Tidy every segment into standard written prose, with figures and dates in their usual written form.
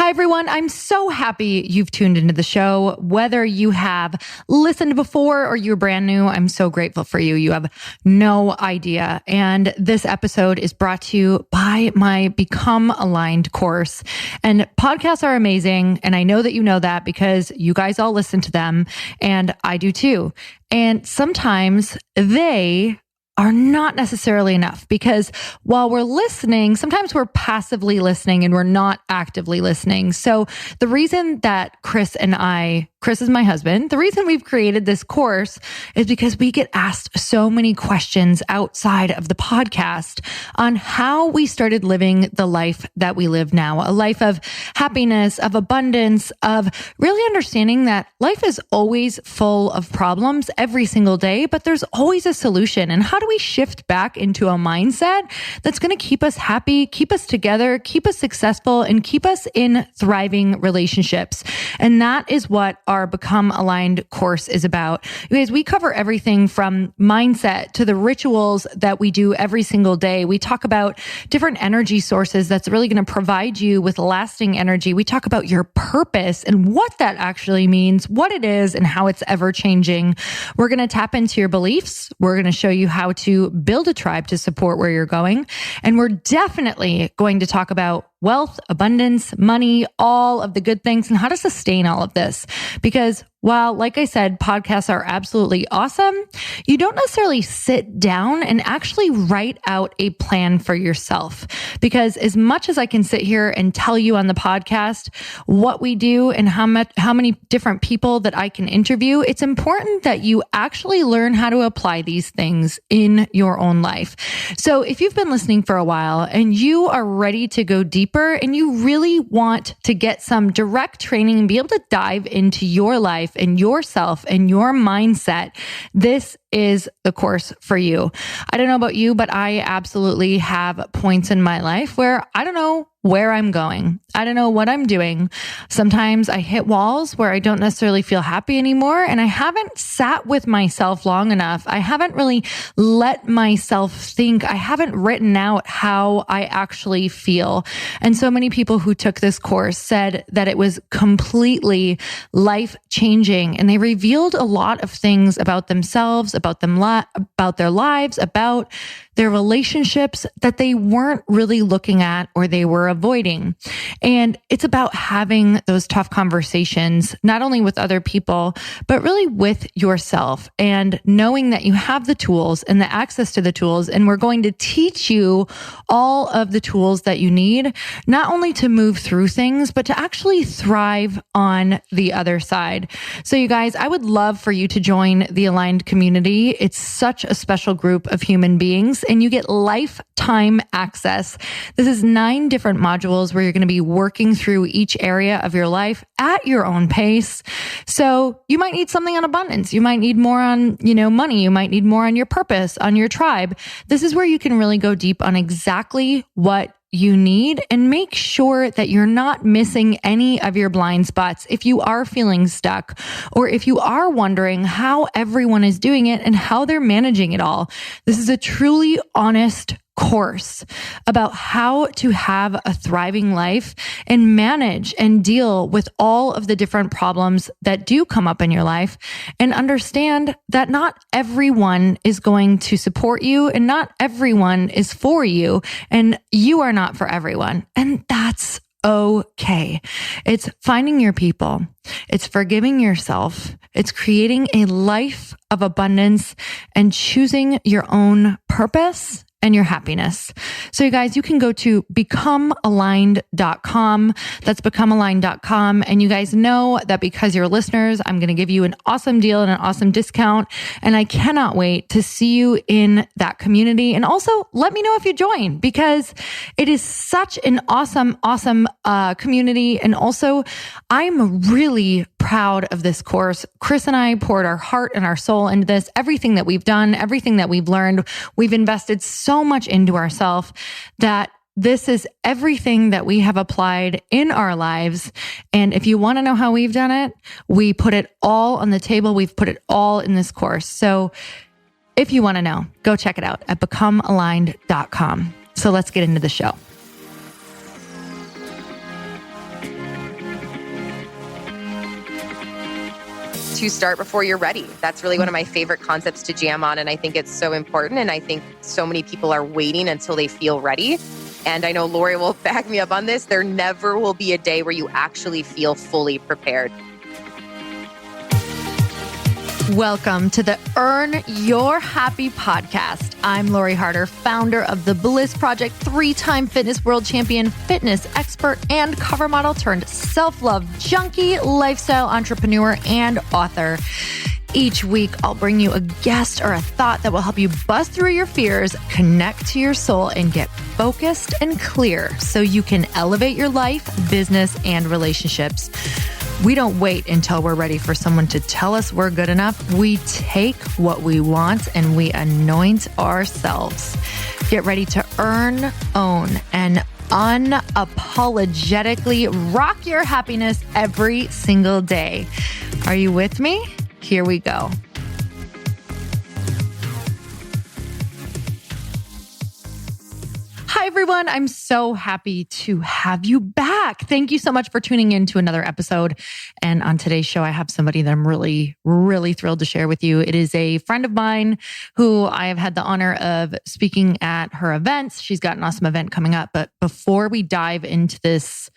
Hi, everyone. I'm so happy you've tuned into the show. Whether you have listened before or you're brand new, I'm so grateful for you. You have no idea. And this episode is brought to you by my Become Aligned course. And podcasts are amazing. And I know that you know that because you guys all listen to them. And I do too. And sometimes they are not necessarily enough because while we're listening, sometimes we're passively listening and we're not actively listening. So the reason that Chris is my husband, the reason we've created this course is because we get asked so many questions outside of the podcast on how we started living the life that we live now, a life of happiness, of abundance, of really understanding that life is always full of problems every single day, but there's always a solution. And how do we shift back into a mindset that's going to keep us happy, keep us together, keep us successful, and keep us in thriving relationships? And that is what our Become Aligned course is about. You guys, we cover everything from mindset to the rituals that we do every single day. We talk about different energy sources that's really going to provide you with lasting energy. We talk about your purpose and what that actually means, what it is, and how it's ever changing. We're going to tap into your beliefs. We're going to show you how to build a tribe to support where you're going. And we're definitely going to talk about wealth, abundance, money, all of the good things, and how to sustain all of this. Because while, like I said, podcasts are absolutely awesome, you don't necessarily sit down and actually write out a plan for yourself. Because as much as I can sit here and tell you on the podcast what we do and how many different people that I can interview, it's important that you actually learn how to apply these things in your own life. So if you've been listening for a while and you are ready to go deeper and you really want to get some direct training and be able to dive into your life and yourself and your mindset, this is the course for you. I don't know about you, but I absolutely have points in my life where I don't know where I'm going. I don't know what I'm doing. Sometimes I hit walls where I don't necessarily feel happy anymore, and I haven't sat with myself long enough. I haven't really let myself think. I haven't written out how I actually feel. And so many people who took this course said that it was completely life-changing, and they revealed a lot of things about themselves, about their lives, about their relationships that they weren't really looking at or they were avoiding. And it's about having those tough conversations, not only with other people, but really with yourself, and knowing that you have the tools and the access to the tools. And we're going to teach you all of the tools that you need, not only to move through things, but to actually thrive on the other side. So you guys, I would love for you to join the Aligned community. It's such a special group of human beings, and you get lifetime access. This is 9 different modules where you're going to be working through each area of your life at your own pace. So you might need something on abundance. You might need more on, money. You might need more on your purpose, on your tribe. This is where you can really go deep on exactly what you need and make sure that you're not missing any of your blind spots if you are feeling stuck, or if you are wondering how everyone is doing it and how they're managing it all. This is a truly honest course about how to have a thriving life and manage and deal with all of the different problems that do come up in your life, and understand that not everyone is going to support you and not everyone is for you, and you are not for everyone. And that's okay. It's finding your people. It's forgiving yourself. It's creating a life of abundance and choosing your own purpose and your happiness. So you guys, you can go to becomealigned.com. That's becomealigned.com. And you guys know that because you're listeners, I'm going to give you an awesome deal and an awesome discount. And I cannot wait to see you in that community. And also let me know if you join, because it is such an awesome community. And also I'm really proud of this course. Chris and I poured our heart and our soul into this. Everything that we've done, everything that we've learned, we've invested so much into ourselves that this is everything that we have applied in our lives. And if you want to know how we've done it, we put it all on the table. We've put it all in this course. So if you want to know, go check it out at becomealigned.com. So let's get into the show. to start before you're ready. That's really one of my favorite concepts to jam on. And I think it's so important. And I think so many people are waiting until they feel ready. And I know Lori will back me up on this. There never will be a day where you actually feel fully prepared. Welcome to the Earn Your Happy podcast. I'm Lori Harder, founder of The Bliss Project, 3-time fitness world champion, fitness expert, and cover model turned self-love junkie, lifestyle entrepreneur, and author. Each week, I'll bring you a guest or a thought that will help you bust through your fears, connect to your soul, and get focused and clear so you can elevate your life, business, and relationships. We don't wait until we're ready for someone to tell us we're good enough. We take what we want and we anoint ourselves. Get ready to earn, own, and unapologetically rock your happiness every single day. Are you with me? Here we go. Hi, everyone. I'm so happy to have you back. Thank you so much for tuning in to another episode. And on today's show, I have somebody that I'm really, really thrilled to share with you. It is a friend of mine who I have had the honor of speaking at her events. She's got an awesome event coming up. But before we dive into this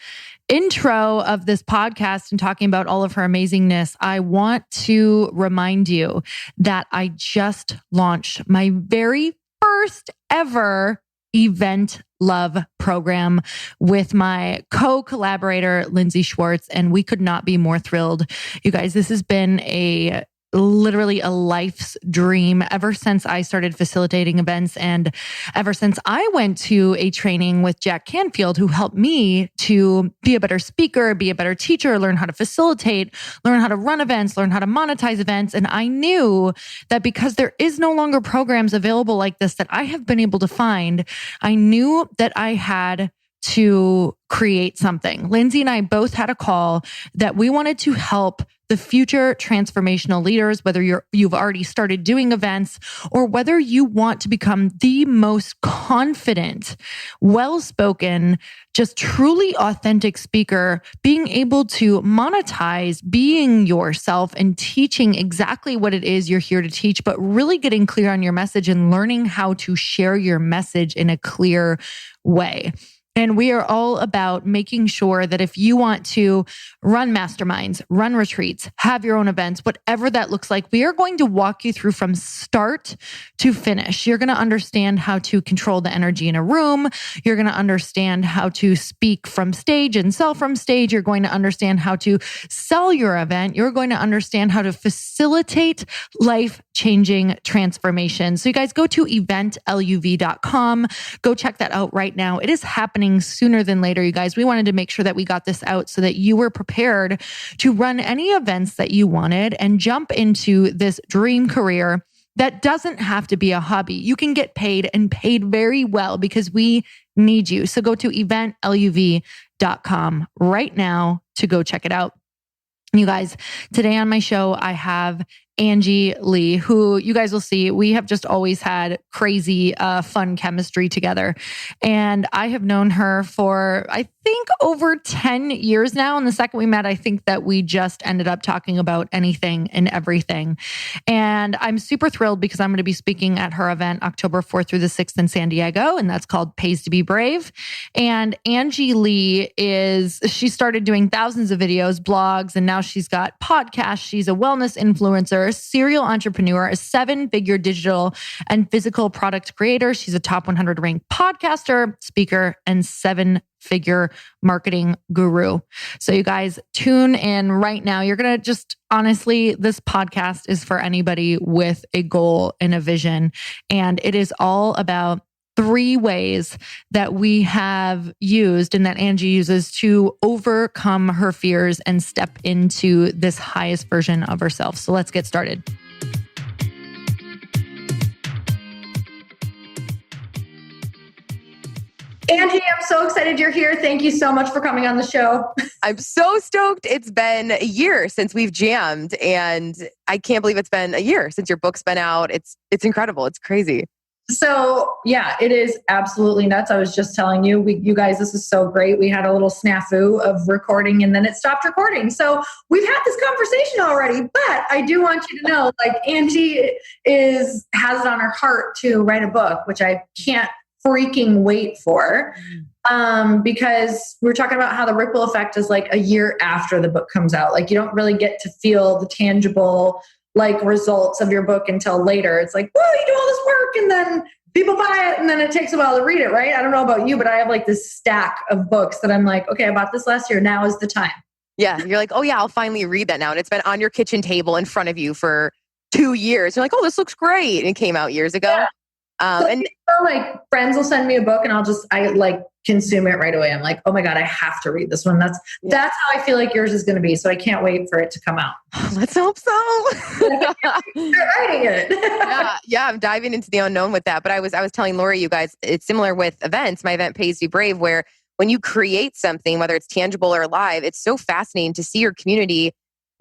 intro of this podcast and talking about all of her amazingness, I want to remind you that I just launched my very first ever event love program with my co-collaborator, Lindsay Schwartz, and we could not be more thrilled. You guys, this has been literally a life's dream ever since I started facilitating events and ever since I went to a training with Jack Canfield, who helped me to be a better speaker, be a better teacher, learn how to facilitate, learn how to run events, learn how to monetize events. And I knew that because there is no longer programs available like this that I have been able to find, I knew that I had to create something. Lindsay and I both had a call that we wanted to help the future transformational leaders, whether you've already started doing events or whether you want to become the most confident, well-spoken, just truly authentic speaker, being able to monetize being yourself and teaching exactly what it is you're here to teach, but really getting clear on your message and learning how to share your message in a clear way. And we are all about making sure that if you want to run masterminds, run retreats, have your own events, whatever that looks like, we are going to walk you through from start to finish. You're going to understand how to control the energy in a room. You're going to understand how to speak from stage and sell from stage. You're going to understand how to sell your event. You're going to understand how to facilitate life-changing transformation. So you guys go to eventluv.com. Go check that out right now. It is happening sooner than later, you guys. We wanted to make sure that we got this out so that you were prepared to run any events that you wanted and jump into this dream career that doesn't have to be a hobby. You can get paid and paid very well because we need you. So go to eventluv.com right now to go check it out. You guys, today on my show, I have Angie Lee, who you guys will see, we have just always had crazy, fun chemistry together. And I have known her for, I think, over 10 years now. And the second we met, I think that we just ended up talking about anything and everything. And I'm super thrilled because I'm going to be speaking at her event October 4th through the 6th in San Diego. And that's called Pays to Be Brave. And Angie Lee she started doing thousands of videos, blogs, and now she's got podcasts. She's a wellness influencer, a serial entrepreneur, a 7-figure digital and physical product creator. She's a top 100 ranked podcaster, speaker, and 7-figure marketing guru. So you guys tune in right now. You're going to just, honestly, this podcast is for anybody with a goal and a vision. And it is all about 3 ways that we have used and that Angie uses to overcome her fears and step into this highest version of herself. So let's get started. Angie, I'm so excited you're here. Thank you so much for coming on the show. I'm so stoked. It's been a year since we've jammed, and I can't believe it's been a year since your book's been out. It's incredible. It's crazy. So yeah, it is absolutely nuts. I was just telling you, you guys, this is so great. We had a little snafu of recording and then it stopped recording. So we've had this conversation already, but I do want you to know, like Angie has it on her heart to write a book, which I can't freaking wait for. Because we were talking about how the ripple effect is like a year after the book comes out. Like you don't really get to feel the tangible like results of your book until later. It's like, whoa, you do all this work and then people buy it and then it takes a while to read it, right? I don't know about you, but I have like this stack of books that I'm like, okay, I bought this last year. Now is the time. Yeah. You're like, oh yeah, I'll finally read that now. And it's been on your kitchen table in front of you for 2 years. You're like, oh, this looks great. And it came out years ago. Yeah. And like friends will send me a book and I like consume it right away. I'm like, oh my God, I have to read this one. That's how I feel like yours is going to be. So I can't wait for it to come out. Let's hope so. You're writing it. Yeah. I'm diving into the unknown with that. But I was telling Lori, you guys, it's similar with events. My event Pays to Be Brave, where when you create something, whether it's tangible or live, it's so fascinating to see your community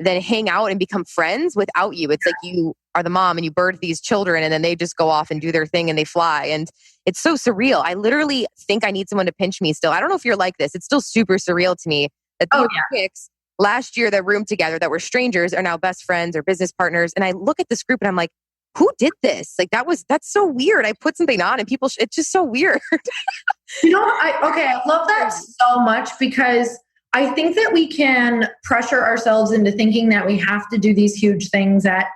then hang out and become friends without you. It's like you are the mom and you birth these children and then they just go off and do their thing and they fly. And it's so surreal. I literally think I need someone to pinch me still. I don't know if you're like this. It's still super surreal to me that these chicks last year that roomed together that were strangers are now best friends or business partners. And I look at this group and I'm like, who did this? Like that's so weird. I put something on and people, it's just so weird. I love that so much because I think that we can pressure ourselves into thinking that we have to do these huge things at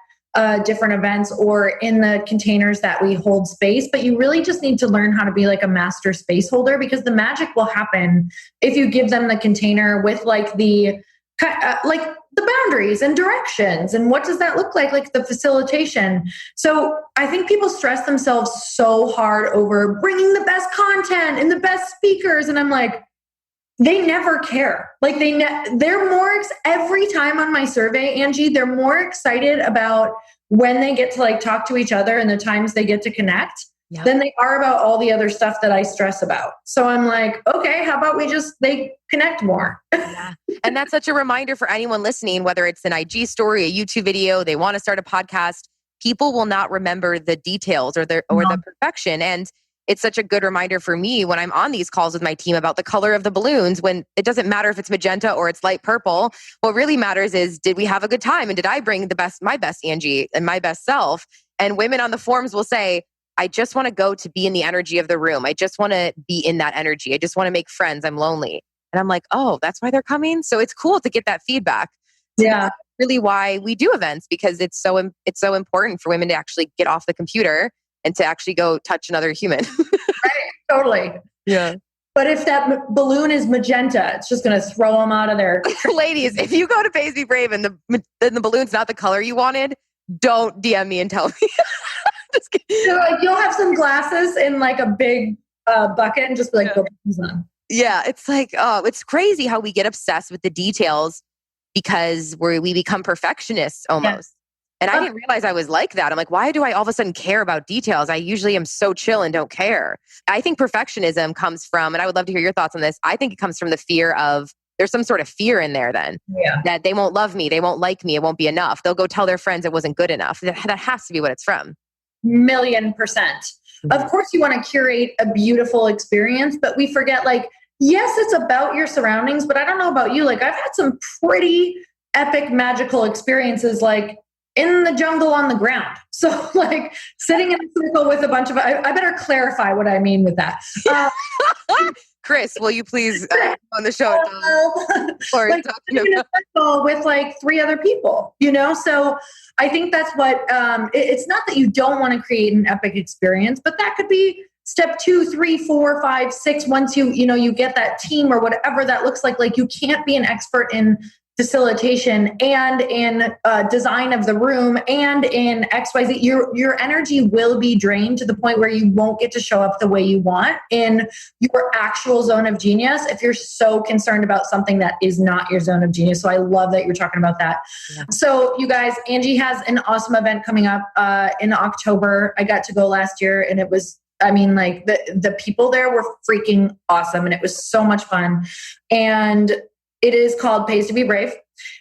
different events or in the containers that we hold space, but you really just need to learn how to be like a master space holder because the magic will happen if you give them the container with like the boundaries and directions and what does that look like the facilitation. So I think people stress themselves so hard over bringing the best content and the best speakers, and I'm like, they never care. Like they're more every time on my survey, Angie, they're more excited about when they get to like talk to each other and the times they get to connect than they are about all the other stuff that I stress about. So I'm like, okay, how about they connect more? Yeah. And that's such a reminder for anyone listening, whether it's an IG story, a YouTube video, they want to start a podcast, people will not remember the details or the perfection. And it's such a good reminder for me when I'm on these calls with my team about the color of the balloons, when it doesn't matter if it's magenta or it's light purple. What really matters is, did we have a good time? And did I bring my best Angie and my best self? And women on the forums will say, I just want to go to be in the energy of the room. I just want to be in that energy. I just want to make friends. I'm lonely. And I'm like, oh, that's why they're coming. So it's cool to get that feedback. So that's really why we do events, because it's so important for women to actually get off the computer and to actually go touch another human. Right, totally. Yeah. But if that balloon is magenta, it's just going to throw them out of there. Ladies, if you go to Pays to Be Brave and the balloon's not the color you wanted, don't DM me and tell me. Just kidding. So like you'll have some glasses in like a big bucket and just be like, yeah, it's like, oh, it's crazy how we get obsessed with the details because we become perfectionists almost. Yeah. And I didn't realize I was like that. I'm like, why do I all of a sudden care about details? I usually am so chill and don't care. I think perfectionism comes from, and I would love to hear your thoughts on this, I think it comes from the fear of, there's some sort of fear in there then. Yeah. That they won't love me, they won't like me, it won't be enough. They'll go tell their friends it wasn't good enough. That has to be what it's from. 1,000,000%. Of course you want to curate a beautiful experience, but we forget like, yes, it's about your surroundings, but I don't know about you. Like I've had some pretty epic, magical experiences, like in the jungle on the ground. So like sitting in a circle with a bunch of, I better clarify what I mean with that. Chris, will you please on the show? Or like in a circle with like 3 other people, So I think that's what, it's not that you don't want to create an epic experience, but that could be step 2, 3, 4, 5, 6. Once you get that team or whatever that looks like you can't be an expert in facilitation and in design of the room and in XYZ. Your energy will be drained to the point where you won't get to show up the way you want in your actual zone of genius if you're so concerned about something that is not your zone of genius. So I love that you're talking about that. Yeah. So you guys, Angie has an awesome event coming up in October. I got to go last year and it was, like the people there were freaking awesome and it was so much fun. And it is called Pays to Be Brave.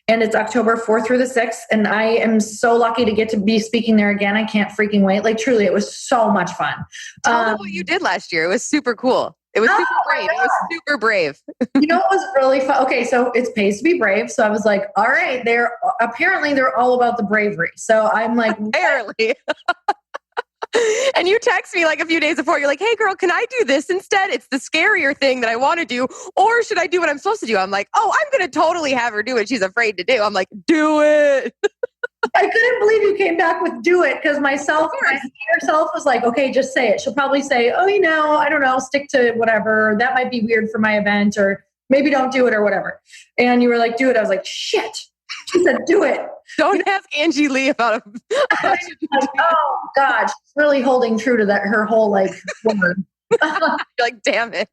And it's October 4th through the 6th. And I am so lucky to get to be speaking there again. I can't freaking wait. Like truly, it was so much fun. Tell me what you did last year. It was super cool. It was super brave. It was super brave. You know, it was really fun. Okay, so it pays to be brave. So I was like, all right, they're all about the bravery. So I'm like, apparently. And you text me like a few days before. You're like, hey girl, can I do this instead? It's the scarier thing that I want to do. Or should I do what I'm supposed to do? I'm like, oh, I'm going to totally have her do what she's afraid to do. I'm like, do it. I couldn't believe you came back with do it because my higher self was like, okay, just say it. She'll probably say, oh, I don't know, stick to whatever. That might be weird for my event, or maybe don't do it or whatever. And you were like, do it. I was like, shit. She said, do it. Don't ask Angie Lee about like, oh God, she's really holding true to her whole like word. You're like, damn it.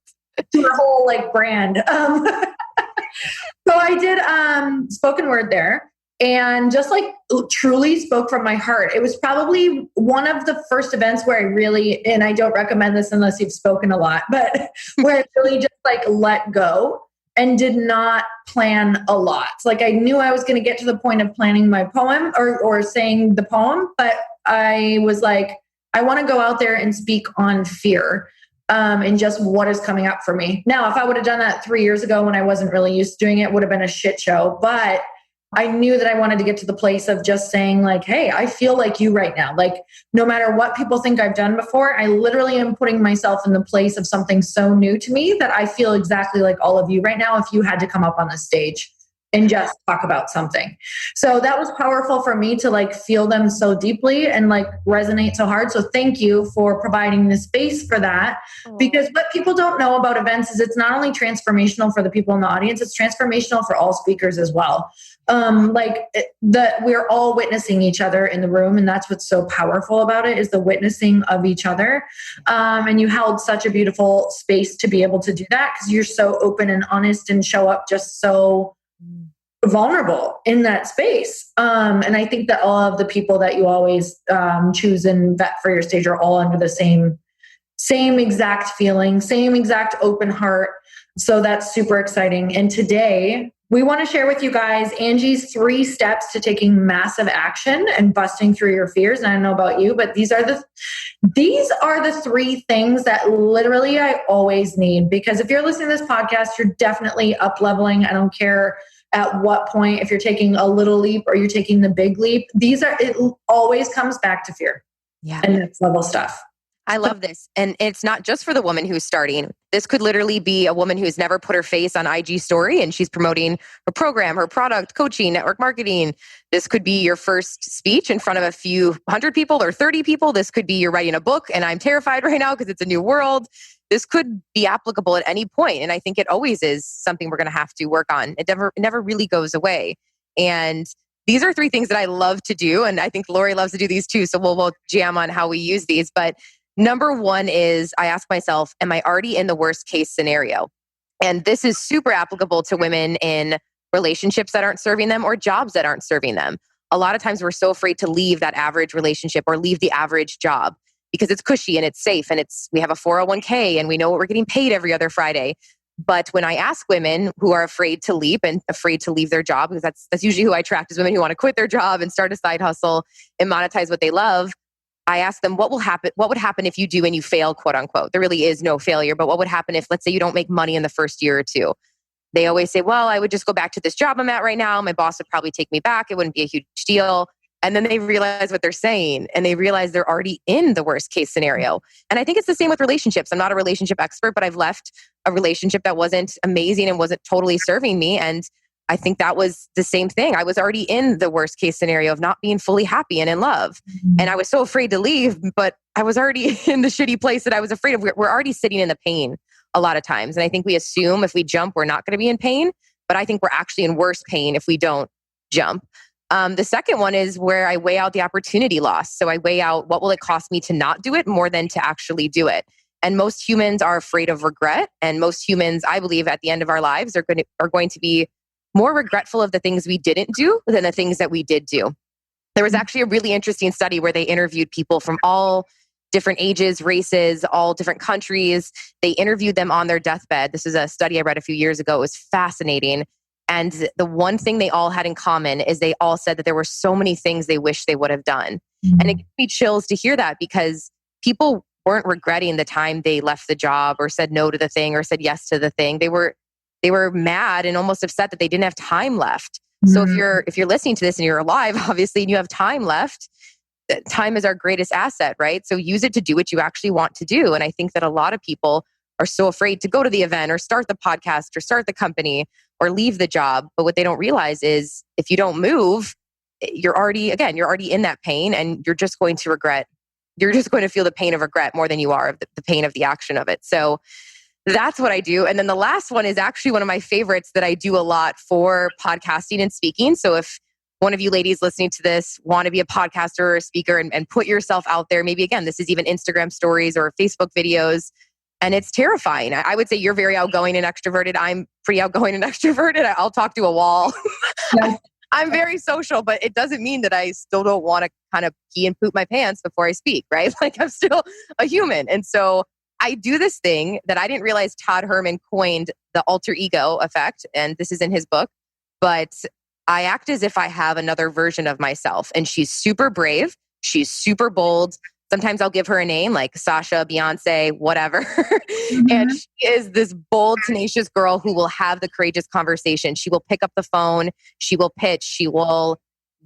To her whole like brand. So I did spoken word there. And just like truly spoke from my heart. It was probably one of the first events where I really, and I don't recommend this unless you've spoken a lot, but where I really just like let go and did not plan a lot. Like I knew I was going to get to the point of planning my poem or saying the poem, but I was like, I want to go out there and speak on fear. And just what is coming up for me. Now, if I would have done that 3 years ago when I wasn't really used to doing it, it would have been a shit show. But I knew that I wanted to get to the place of just saying like, hey, I feel like you right now. Like no matter what people think I've done before, I literally am putting myself in the place of something so new to me that I feel exactly like all of you right now if you had to come up on the stage and just talk about something. So that was powerful for me to like feel them so deeply and like resonate so hard. So thank you for providing the space for that. Because what people don't know about events is it's not only transformational for the people in the audience, it's transformational for all speakers as well. We're all witnessing each other in the room. And that's what's so powerful about it is the witnessing of each other. And you held such a beautiful space to be able to do that because you're so open and honest and show up just so vulnerable in that space. And I think that all of the people that you always choose and vet for your stage are all under the same exact feeling, same exact open heart. So that's super exciting. And today we want to share with you guys Angie's 3 steps to taking massive action and busting through your fears. And I don't know about you, but these are the 3 things that literally I always need, because if you're listening to this podcast, you're definitely up leveling. I don't care at what point, if you're taking a little leap or you're taking the big leap, it always comes back to fear and next level stuff. I love this. And it's not just for the woman who's starting. This could literally be a woman who's never put her face on IG story and she's promoting her program, her product, coaching, network marketing. This could be your first speech in front of a few 100 people or 30 people. This could be you're writing a book and I'm terrified right now because it's a new world. This could be applicable at any point. And I think it always is something we're going to have to work on. It never really goes away. And these are 3 things that I love to do. And I think Lori loves to do these too. So we'll jam on how we use these. But number 1 is I ask myself, am I already in the worst case scenario? And this is super applicable to women in relationships that aren't serving them or jobs that aren't serving them. A lot of times we're so afraid to leave that average relationship or leave the average job because it's cushy and it's safe and we have a 401k and we know what we're getting paid every other Friday. But when I ask women who are afraid to leap and afraid to leave their job, because that's usually who I attract is women who want to quit their job and start a side hustle and monetize what they love. I ask them, what would happen if you do and you fail, quote unquote? There really is no failure, but what would happen if, let's say, you don't make money in the first year or 2? They always say, well, I would just go back to this job I'm at right now. My boss would probably take me back. It wouldn't be a huge deal. And then they realize what they're saying and they realize they're already in the worst case scenario. And I think it's the same with relationships. I'm not a relationship expert, but I've left a relationship that wasn't amazing and wasn't totally serving me. And I think that was the same thing. I was already in the worst case scenario of not being fully happy and in love. And I was so afraid to leave, but I was already in the shitty place that I was afraid of. We're already sitting in the pain a lot of times. And I think we assume if we jump, we're not going to be in pain. But I think we're actually in worse pain if we don't jump. The second one is where I weigh out the opportunity loss. So I weigh out what will it cost me to not do it more than to actually do it. And most humans are afraid of regret. And most humans, I believe, at the end of our lives are going to be more regretful of the things we didn't do than the things that we did do. There was actually a really interesting study where they interviewed people from all different ages, races, all different countries. They interviewed them on their deathbed. This is a study I read a few years ago. It was fascinating. And the one thing they all had in common is they all said that there were so many things they wish they would have done. And it gives me chills to hear that, because people weren't regretting the time they left the job or said no to the thing or said yes to the thing. They were mad and almost upset that they didn't have time left. So if you're listening to this and you're alive, obviously, and you have time left, time is our greatest asset, right? So use it to do what you actually want to do. And I think that a lot of people are so afraid to go to the event or start the podcast or start the company or leave the job. But what they don't realize is if you don't move, you're already in that pain, and you're just going to regret. You're just going to feel the pain of regret more than you are of the pain of the action of it. So that's what I do. And then the last one is actually one of my favorites that I do a lot for podcasting and speaking. So if one of you ladies listening to this want to be a podcaster or a speaker and put yourself out there, maybe again, this is even Instagram stories or Facebook videos, and it's terrifying. I would say you're very outgoing and extroverted. I'm pretty outgoing and extroverted. I'll talk to a wall. Yeah. I'm very social, but it doesn't mean that I still don't want to kind of pee and poop my pants before I speak, right? Like I'm still a human. And so I do this thing that I didn't realize Todd Herman coined, the alter ego effect. And this is in his book, but I act as if I have another version of myself. And she's super brave. She's super bold. Sometimes I'll give her a name like Sasha, Beyonce, whatever. And she is this bold, tenacious girl who will have the courageous conversation. She will pick up the phone. She will pitch. She will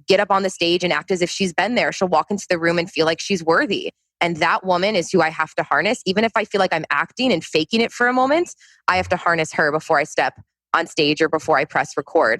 get up on the stage and act as if she's been there. She'll walk into the room and feel like she's worthy. And that woman is who I have to harness. Even if I feel like I'm acting and faking it for a moment, I have to harness her before I step on stage or before I press record.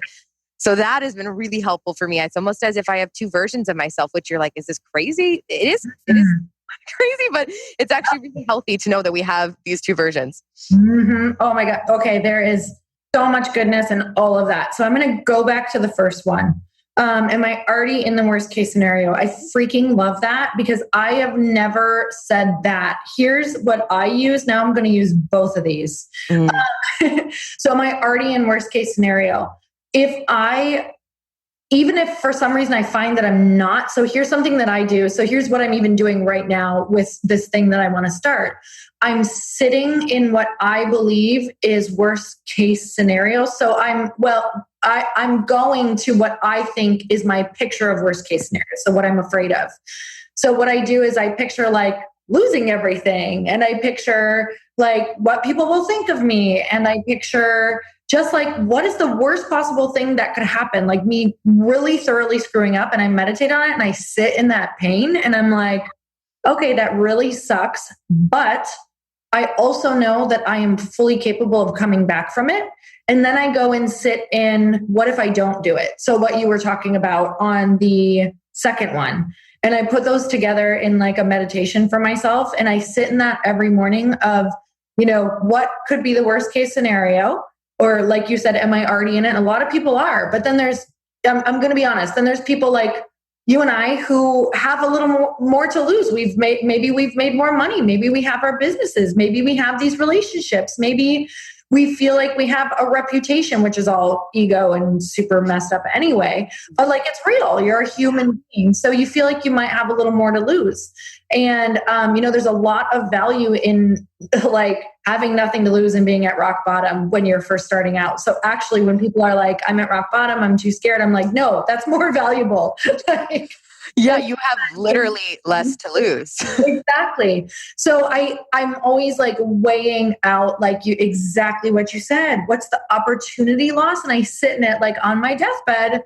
So that has been really helpful for me. It's almost as if I have two versions of myself, which you're like, is this crazy? It is crazy, but it's actually really healthy to know that we have these two versions. Oh my God. Okay. There is so much goodness in all of that. So I'm going to go back to the first one. Am I already in the worst case scenario? I freaking love that, because I have never said that. Here's what I use. Now I'm going to use both of these. So am I already in worst case scenario? Even if for some reason I find that I'm not, so here's something that I do. So here's what I'm even doing right now with this thing that I want to start. I'm sitting in what I believe is worst case scenario. So I'm going to what I think is my picture of worst case scenario. So what I'm afraid of. So what I do is I picture like losing everything, and I picture like what people will think of me, and I picture just like, what is the worst possible thing that could happen? Like me really thoroughly screwing up, and I meditate on it and I sit in that pain and I'm like, okay, that really sucks. But I also know that I am fully capable of coming back from it. And then I go and sit in, what if I don't do it? So what you were talking about on the second one. And I put those together in like a meditation for myself. And I sit in that every morning of, what could be the worst case scenario? Or like you said, am I already in it? A lot of people are, but then I'm going to be honest, then there's people like you and I who have a little more to lose. Maybe we've made more money. Maybe we have our businesses. Maybe we have these relationships. Maybe we feel like we have a reputation, which is all ego and super messed up anyway. But like, it's real. You're a human being. So you feel like you might have a little more to lose. And, there's a lot of value in like having nothing to lose and being at rock bottom when you're first starting out. So actually, when people are like, I'm at rock bottom, I'm too scared, I'm like, no, that's more valuable. Yeah, you have literally less to lose. Exactly. So I'm always like weighing out like exactly what you said. What's the opportunity loss? And I sit in it like on my deathbed.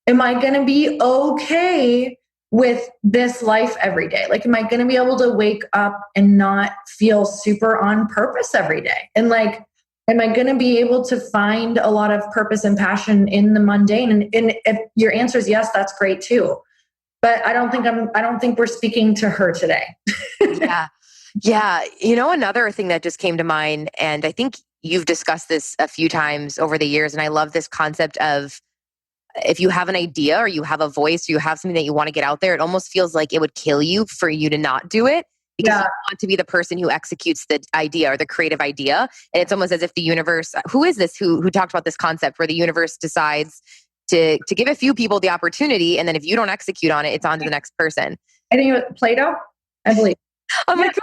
Am I going to be okay with this life every day? Like, am I going to be able to wake up and not feel super on purpose every day? And like, am I going to be able to find a lot of purpose and passion in the mundane? And if your answer is yes, that's great too. But I don't think we're speaking to her today. Yeah. Yeah. Another thing that just came to mind, and I think you've discussed this a few times over the years, and I love this concept of if you have an idea or you have a voice or you have something that you want to get out there, it almost feels like it would kill you for you to not do it, because you want to be the person who executes the idea or the creative idea. And it's almost as if the universe, who is this who talked about this concept where the universe decides to give a few people the opportunity, and then if you don't execute on it, it's on to the next person. I think it was Plato, I believe. I'm like,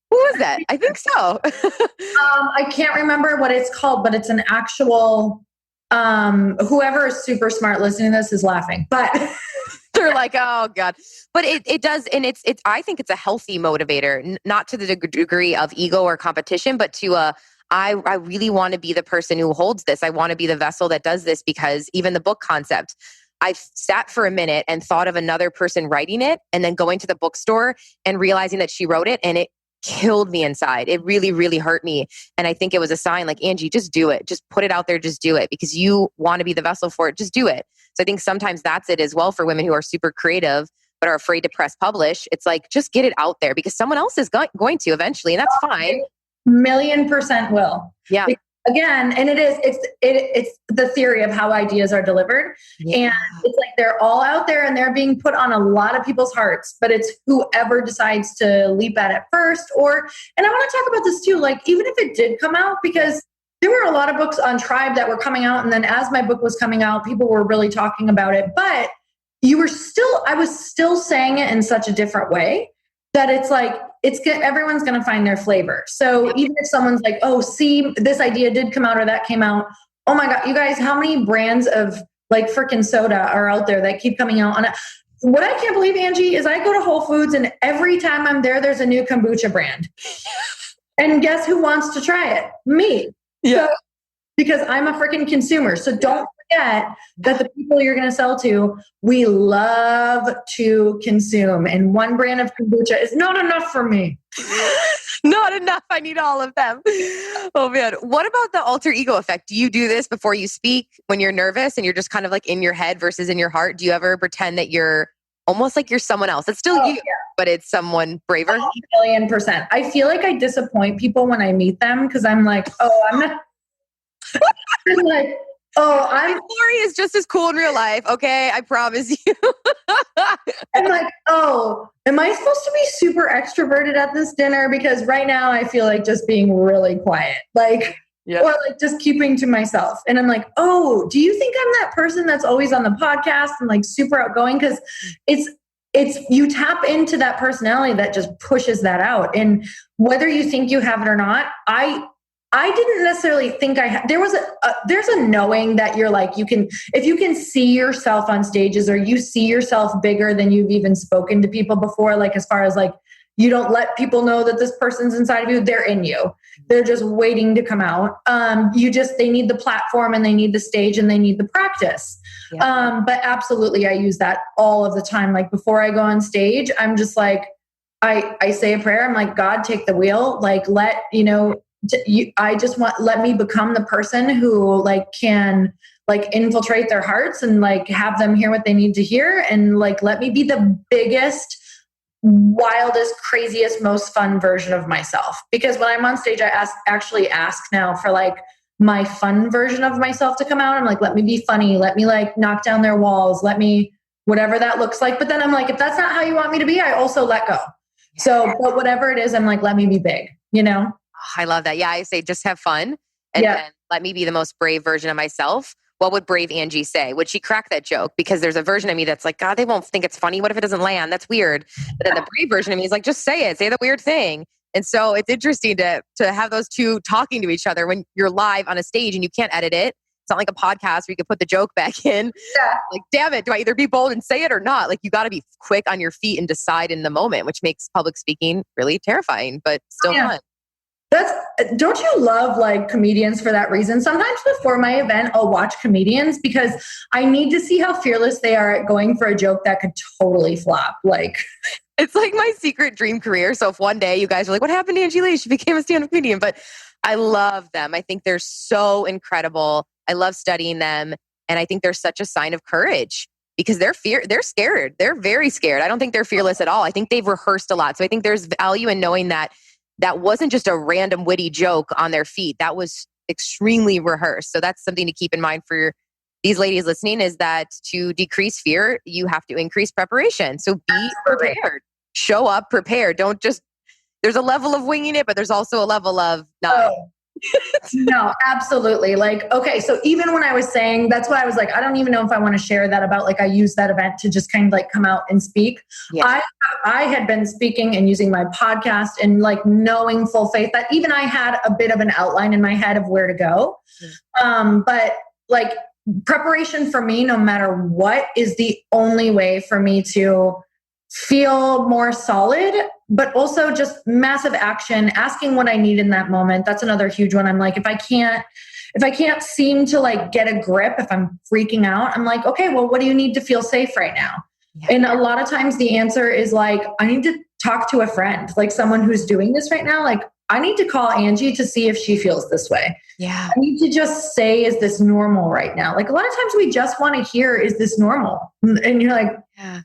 who was that? I think so. I can't remember what it's called, but it's an actual Whoever is super smart listening to this is laughing, but they're like, oh God. But it does. And it's, I think it's a healthy motivator, not to the degree of ego or competition, but to I really want to be the person who holds this. I want to be the vessel that does this, because even the book concept, I sat for a minute and thought of another person writing it, and then going to the bookstore and realizing that she wrote it, and it killed me inside. It really, really hurt me. And I think it was a sign like, Angie, just do it. Just put it out there. Just do it, because you want to be the vessel for it. Just do it. So I think sometimes that's it as well for women who are super creative, but are afraid to press publish. It's like, just get it out there, because someone else is going to eventually, and that's fine. $1,000,000% will. Yeah. Again, and it's the theory of how ideas are delivered. Yeah. And it's like, they're all out there and they're being put on a lot of people's hearts, but it's whoever decides to leap at it first. And I want to talk about this too, like, even if it did come out, because there were a lot of books on Tribe that were coming out. And then as my book was coming out, people were really talking about it, but I was still saying it in such a different way that it's like, everyone's going to find their flavor. So even if someone's like, oh, see, this idea did come out or that came out. Oh my God, you guys, how many brands of like freaking soda are out there that keep coming out on it? What I can't believe, Angie, is I go to Whole Foods and every time I'm there, there's a new kombucha brand. And guess who wants to try it? Me. Yeah. So, because I'm a freaking consumer. So don't forget that the people you're going to sell to, we love to consume. And one brand of kombucha is not enough for me. Not enough. I need all of them. Oh man. What about the alter ego effect? Do you do this before you speak when you're nervous and you're just kind of like in your head versus in your heart? Do you ever pretend that you're almost like you're someone else? It's still you, but it's someone braver. 1,000,000%. I feel like I disappoint people when I meet them, because I'm like, oh, I'm not. I'm like, Lori is just as cool in real life. Okay, I promise you. I'm like, oh, am I supposed to be super extroverted at this dinner? Because right now I feel like just being really quiet, like, or like just keeping to myself. And I'm like, oh, do you think I'm that person that's always on the podcast and like super outgoing? Because it's you tap into that personality that just pushes that out. And whether you think you have it or not, I didn't necessarily think there's a knowing that you're like, if you can see yourself on stages, or you see yourself bigger than you've even spoken to people before, like as far as like, you don't let people know that this person's inside of you, they're in you. They're just waiting to come out. They need the platform and they need the stage and they need the practice. Yeah. But absolutely, I use that all of the time. Like before I go on stage, I'm just like, I say a prayer. I'm like, God, take the wheel. Like, let me become the person who like can like infiltrate their hearts and like have them hear what they need to hear. And like, let me be the biggest, wildest, craziest, most fun version of myself. Because when I'm on stage, I actually ask now for like my fun version of myself to come out. I'm like, let me be funny. Let me like knock down their walls. Let me, whatever that looks like. But then I'm like, if that's not how you want me to be, I also let go. So, but whatever it is, I'm like, let me be big, you know? I love that. Yeah, I say just have fun and then let me be the most brave version of myself. What would brave Angie say? Would she crack that joke? Because there's a version of me that's like, God, they won't think it's funny. What if it doesn't land? That's weird. But then the brave version of me is like, just say it. Say the weird thing. And so it's interesting to have those two talking to each other when you're live on a stage and you can't edit it. It's not like a podcast where you can put the joke back in. Yeah. Like, damn it, do I either be bold and say it or not? Like, you got to be quick on your feet and decide in the moment, which makes public speaking really terrifying, but still fun. Don't you love like comedians for that reason? Sometimes before my event, I'll watch comedians because I need to see how fearless they are at going for a joke that could totally flop. Like, it's like my secret dream career. So if one day you guys are like, what happened to Angie Lee? She became a stand-up comedian. But I love them. I think they're so incredible. I love studying them. And I think they're such a sign of courage because they're scared. They're very scared. I don't think they're fearless at all. I think they've rehearsed a lot. So I think there's value in knowing that wasn't just a random witty joke on their feet. That was extremely rehearsed. So that's something to keep in mind for these ladies listening, is that to decrease fear, you have to increase preparation. So be prepared. Show up prepared. Don't just, there's a level of winging it, but there's also a level of not. No, absolutely. Like, okay. So even when I was saying, that's why I was like, I don't even know if I want to share that about, like, I used that event to just kind of like come out and speak. Yes. I had been speaking and using my podcast and like knowing full faith that even I had a bit of an outline in my head of where to go. But like preparation for me, no matter what, is the only way for me to feel more solid, but also just massive action, asking what I need in that moment. That's another huge one. I'm like, if I can't seem to like get a grip, if I'm freaking out, I'm like, okay, well, what do you need to feel safe right now? Yeah. And a lot of times the answer is like, I need to talk to a friend, like someone who's doing this right now. Like, I need to call Angie to see if she feels this way. Yeah. I need to just say, is this normal right now? Like a lot of times we just want to hear, is this normal? And you're like, yeah.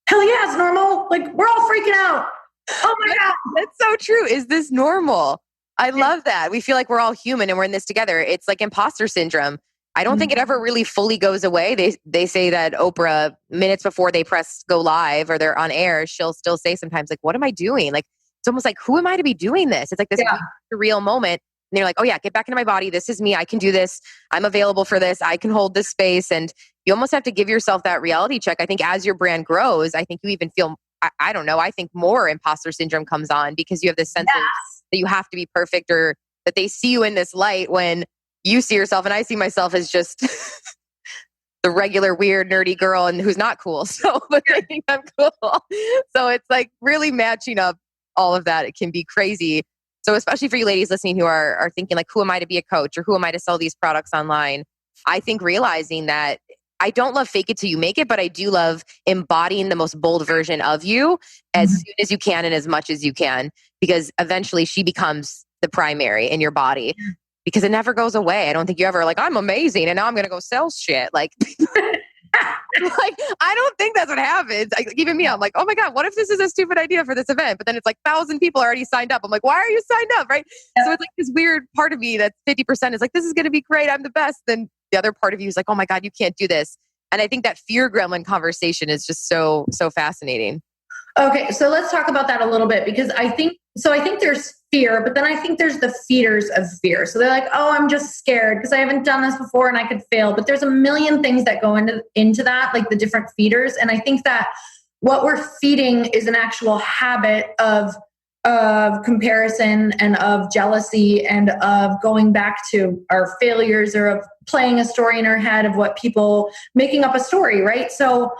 Hell yeah, it's normal. Like we're all freaking out. Oh my God. That's so true. Is this normal? I love that. We feel like we're all human and we're in this together. It's like imposter syndrome. I don't think it ever really fully goes away. They say that Oprah, minutes before they press go live or they're on air, she'll still say sometimes like, what am I doing? Like, it's almost like, who am I to be doing this? It's like this surreal moment. And they're like, oh yeah, get back into my body. This is me. I can do this. I'm available for this. I can hold this space. And you almost have to give yourself that reality check. I think as your brand grows, I think you even feel, I don't know, I think more imposter syndrome comes on because you have this sense of that you have to be perfect or that they see you in this light when you see yourself, and I see myself as just the regular weird nerdy girl and who's not cool. So, but I think I'm cool. So it's like really matching up all of that. It can be crazy. So especially for you ladies listening who are thinking like, who am I to be a coach or who am I to sell these products online? I think realizing that I don't love fake it till you make it, but I do love embodying the most bold version of you as soon as you can and as much as you can, because eventually she becomes the primary in your body. Because it never goes away. I don't think you ever like, I'm amazing and now I'm going to go sell shit. Like, like, I don't think that's what happens. Like, even me, I'm like, oh my God, what if this is a stupid idea for this event? But then it's like 1,000 people already signed up. I'm like, why are you signed up? Right. Yeah. So it's like this weird part of me that's 50% is like, this is going to be great. I'm the best. Then the other part of you is like, oh my God, you can't do this. And I think that fear gremlin conversation is just so fascinating. Okay, so let's talk about that a little bit because I think there's fear, but then I think there's the feeders of fear. So they're like, oh, I'm just scared because I haven't done this before and I could fail. But there's a million things that go into that, like the different feeders. And I think that what we're feeding is an actual habit of comparison and of jealousy and of going back to our failures or of playing a story in our head of what people making up a story, right? So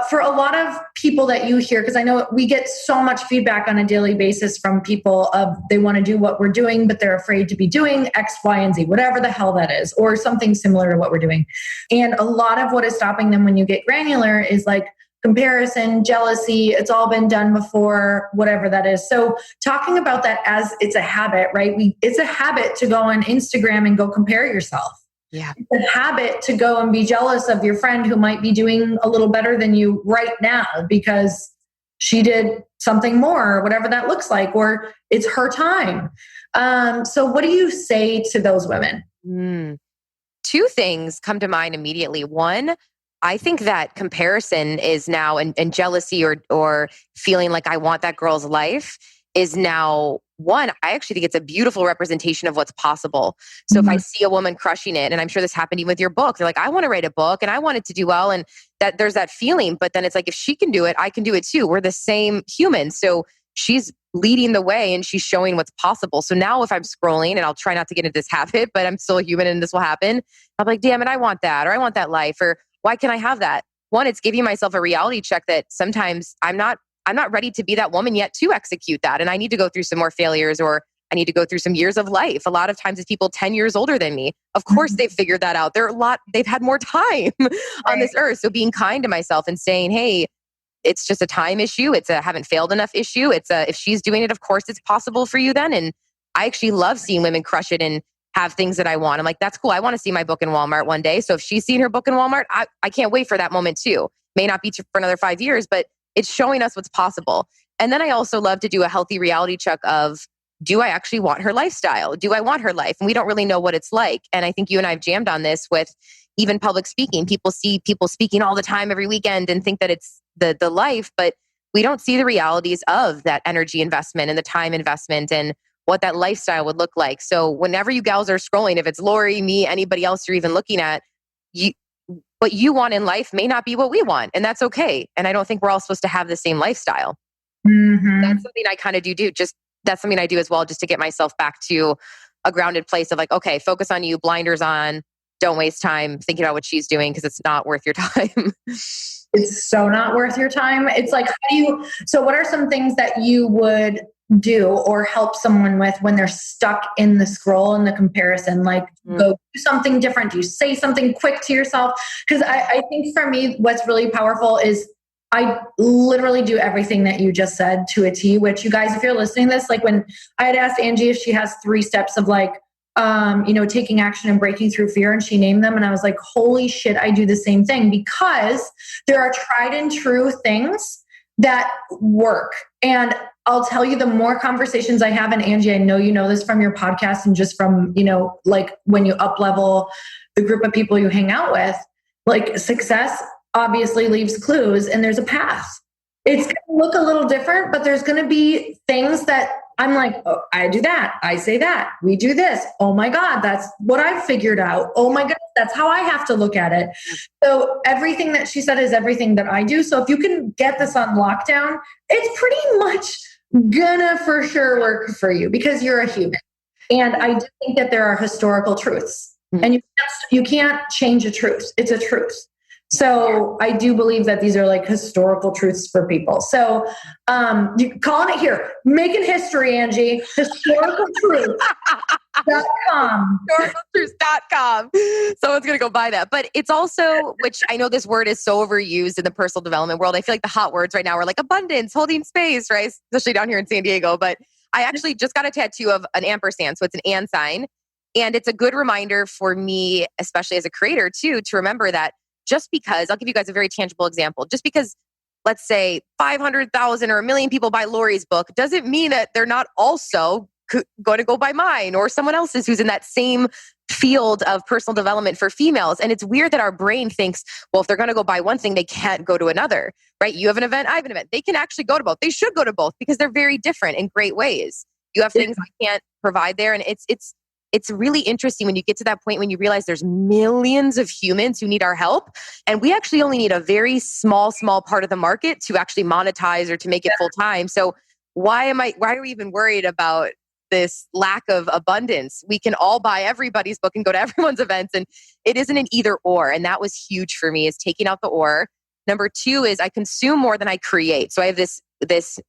for a lot of people that you hear, because I know we get so much feedback on a daily basis from people of they want to do what we're doing, but they're afraid to be doing X, Y, and Z, whatever the hell that is, or something similar to what we're doing. And a lot of what is stopping them when you get granular is like comparison, jealousy, it's all been done before, whatever that is. So talking about that as it's a habit, right? It's a habit to go on Instagram and go compare yourself. Yeah. It's a habit to go and be jealous of your friend who might be doing a little better than you right now because she did something more, or whatever that looks like, or it's her time. So what do you say to those women? Two things come to mind immediately. One, I think that comparison is now, and jealousy or feeling like I want that girl's life is now one, I actually think it's a beautiful representation of what's possible. So if I see a woman crushing it, and I'm sure this happened even with your book, they're like, I want to write a book and I want it to do well. And that there's that feeling, but then it's like, if she can do it, I can do it too. We're the same humans. So she's leading the way and she's showing what's possible. So now if I'm scrolling, and I'll try not to get into this habit, but I'm still a human and this will happen. I'm like, damn it, I want that, or I want that life, or why can I have that? One, it's giving myself a reality check that sometimes I'm not ready to be that woman yet to execute that. And I need to go through some more failures, or I need to go through some years of life. A lot of times it's people 10 years older than me. Of course, they've figured that out. They've had more time on this earth. So being kind to myself and saying, hey, it's just a time issue. It's a haven't failed enough issue. It's a, if she's doing it, of course it's possible for you then. And I actually love seeing women crush it and have things that I want. I'm like, that's cool. I want to see my book in Walmart one day. So if she's seen her book in Walmart, I can't wait for that moment too. May not be for another 5 years, but it's showing us what's possible. And then I also love to do a healthy reality check of, do I actually want her lifestyle? Do I want her life? And we don't really know what it's like. And I think you and I have jammed on this with even public speaking. People see people speaking all the time every weekend and think that it's the life, but we don't see the realities of that energy investment and the time investment and what that lifestyle would look like. So whenever you gals are scrolling, if it's Lori, me, anybody else you're even looking at, what you want in life may not be what we want. And that's okay. And I don't think we're all supposed to have the same lifestyle. That's something I kind of do. That's something I do as well, just to get myself back to a grounded place of like, okay, focus on you, blinders on, don't waste time thinking about what she's doing because it's not worth your time. It's so not worth your time. It's like, so what are some things that you would do or help someone with when they're stuck in the scroll and the comparison? Like, go do something different. Do you say something quick to yourself? Because I think for me, what's really powerful is I literally do everything that you just said to a T, which you guys, if you're listening to this, like when I had asked Angie if she has 3 steps of like, taking action and breaking through fear, and she named them. And I was like, holy shit, I do the same thing, because there are tried and true things that work. And I'll tell you, the more conversations I have, and Angie, I know you know this from your podcast and just from, like when you up level the group of people you hang out with, like success obviously leaves clues and there's a path. It's going to look a little different, but there's going to be things that I'm like, oh, I do that. I say that. We do this. Oh my God, that's what I've figured out. Oh my goodness, that's how I have to look at it. So everything that she said is everything that I do. So if you can get this on lockdown, it's pretty much gonna for sure work for you because you're a human. And I do think that there are historical truths, and you can't change a truth. It's a truth. So I do believe that these are like historical truths for people. So you calling it here, making history, Angie, historicaltruth.com. Historicaltruth.com. Someone's going to go buy that. But it's also, which I know this word is so overused in the personal development world. I feel like the hot words right now are like abundance, holding space, right? Especially down here in San Diego. But I actually just got a tattoo of an ampersand. So it's an and sign. And it's a good reminder for me, especially as a creator too, to remember that just because, I'll give you guys a very tangible example, just because, let's say 500,000 or 1 million people buy Lori's book doesn't mean that they're not also going to go buy mine or someone else's who's in that same field of personal development for females. And it's weird that our brain thinks, well, if they're going to go buy one thing, they can't go to another, right? You have an event, I have an event. They can actually go to both. They should go to both because they're very different in great ways. You have things I can't provide there. And it's really interesting when you get to that point when you realize there's millions of humans who need our help. And we actually only need a very small part of the market to actually monetize or to make it full time. So why are we even worried about this lack of abundance? We can all buy everybody's book and go to everyone's events. And it isn't an either or. And that was huge for me, is taking out the or. Number 2 is I consume more than I create. So I have this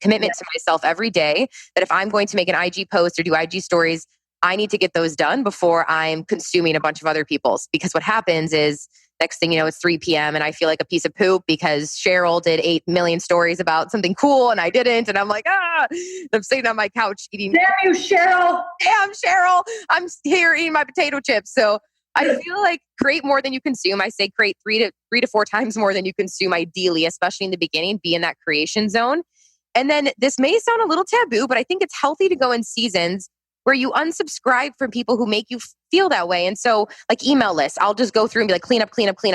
commitment to myself every day that if I'm going to make an IG post or do IG stories, I need to get those done before I'm consuming a bunch of other people's. Because what happens is next thing you know, it's 3 p.m. and I feel like a piece of poop because Cheryl did 8 million stories about something cool and I didn't. And I'm like, I'm sitting on my couch eating. Damn you, Cheryl. Damn, Cheryl. I'm here eating my potato chips. So I feel like create more than you consume. I say create 3 to 4 times more than you consume, ideally, especially in the beginning, be in that creation zone. And then this may sound a little taboo, but I think it's healthy to go in seasons where you unsubscribe from people who make you feel that way. And so like email lists, I'll just go through and be like, clean up.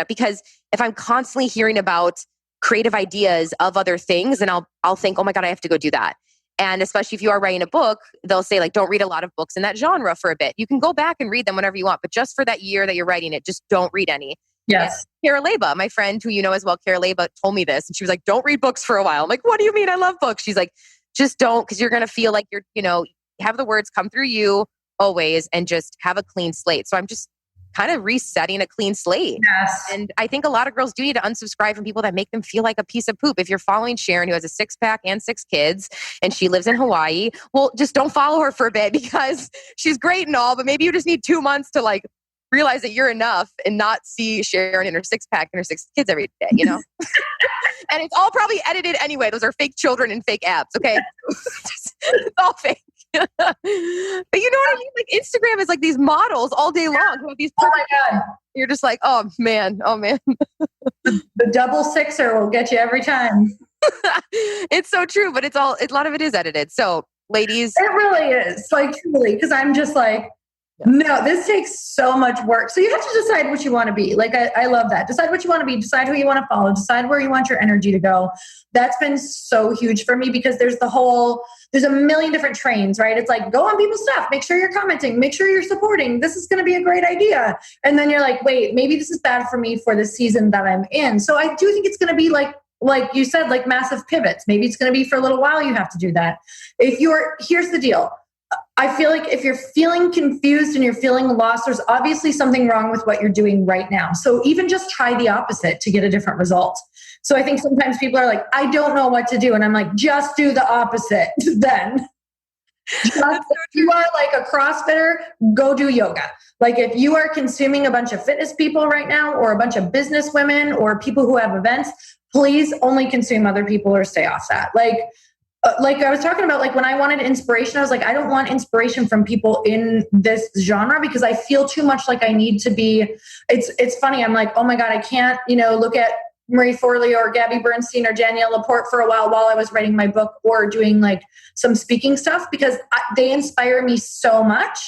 Because if I'm constantly hearing about creative ideas of other things, then I'll think, oh my God, I have to go do that. And especially if you are writing a book, they'll say like, don't read a lot of books in that genre for a bit. You can go back and read them whenever you want, but just for that year that you're writing it, just don't read any. Yes. Kara Leba, my friend who you know as well, Kara Leba told me this. And she was like, don't read books for a while. I'm like, what do you mean? I love books. She's like, just don't, because you're going to feel like you're, have the words come through you always and just have a clean slate. So I'm just kind of resetting a clean slate. Yes. And I think a lot of girls do need to unsubscribe from people that make them feel like a piece of poop. If you're following Sharon, who has a 6-pack and 6 kids, and she lives in Hawaii, well, just don't follow her for a bit because she's great and all, but maybe you just need 2 months to like realize that you're enough and not see Sharon in her 6-pack and her 6 kids every day, And it's all probably edited anyway. Those are fake children and fake apps, okay? It's all fake. But you know what I mean? Like Instagram is like these models all day long who have these perfect. Oh my God. You're just like, oh man. The double sixer will get you every time. It's so true, but a lot of it is edited. So ladies. It really is, like truly, because I'm just like, no, this takes so much work. So you have to decide what you want to be. Like, I love that. Decide what you want to be. Decide who you want to follow. Decide where you want your energy to go. That's been so huge for me because there's a million different trains, right? It's like, go on people's stuff. Make sure you're commenting. Make sure you're supporting. This is going to be a great idea. And then you're like, wait, maybe this is bad for me for the season that I'm in. So I do think it's going to be like you said, like massive pivots. Maybe it's going to be for a little while you have to do that. Here's the deal. I feel like if you're feeling confused and you're feeling lost, there's obviously something wrong with what you're doing right now. So even just try the opposite to get a different result. So I think sometimes people are like, I don't know what to do. And I'm like, just do the opposite then. If you are like a CrossFitter, go do yoga. Like if you are consuming a bunch of fitness people right now, or a bunch of business women or people who have events, please only consume other people or stay off that. Like I was talking about, like when I wanted inspiration, I was like, I don't want inspiration from people in this genre because I feel too much like I need to be. It's funny. I'm like, oh my God, I can't, look at Marie Forleo or Gabby Bernstein or Danielle Laporte for a while I was writing my book or doing like some speaking stuff because they inspire me so much